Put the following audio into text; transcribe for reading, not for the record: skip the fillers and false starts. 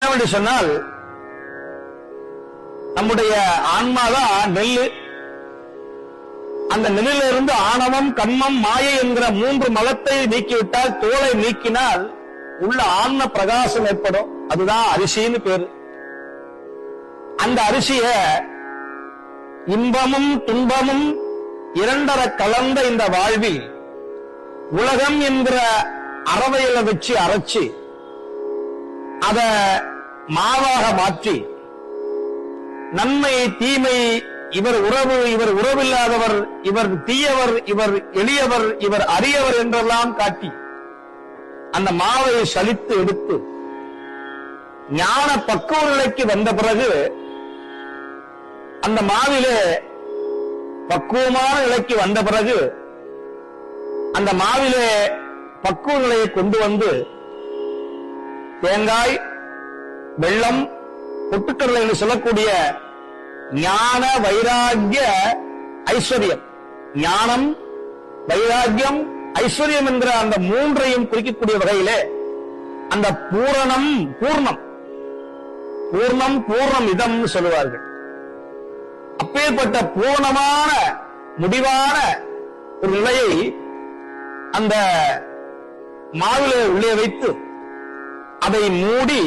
என்று சொன்னால் நம்முடைய ஆன்மாதான் நெல்லு. அந்த நெல்லிலிருந்து ஆணவம், கண்மம், மாயை என்கிற 3 மலத்தை நீக்கிவிட்டால், தோலை நீக்கினால் உள்ள ஆன்ம பிரகாசம் ஏற்படும். அதுதான் அரிசின்னு பேரு. அந்த அரிசிய இன்பமும் துன்பமும் இரண்டர கலந்த இந்த வாழ்வில் உலகம் என்கிற அரவையில வச்சு அரைச்சு அத மாவாக மாற்றி நன்மை தீமை, இவர் உறவு, இவர் உறவில்லாதவர், இவர் தீயவர், இவர் எளியவர், இவர் அரியவர் என்றெல்லாம் காட்டி அந்த மாவை சலித்து எடுத்து ஞான பக்குவ நிலைக்கு வந்த பிறகு அந்த மாவிலே பக்குவமான நிலைக்கு வந்த பிறகு அந்த மாவிலே பக்குவ நிலையை கொண்டு வந்து தேங்காய், வெள்ளம், பொட்டுக்கடலை என்று சொல்லக்கூடிய ஞான வைராகிய ஐஸ்வர்யம், ஞானம், வைராகியம், ஐஸ்வர்யம் என்கிற அந்த 3ஐயும் குறிக்கக்கூடிய வகையிலே அந்த பூரணம், பூர்ணம், பூர்ணம் பூர்ணம் இதம் சொல்லுவார்கள். அப்பேற்பட்ட பூர்ணமான முடிவான ஒரு நிலையை அந்த மாவிலே உள்ளே வைத்து அதை மூடி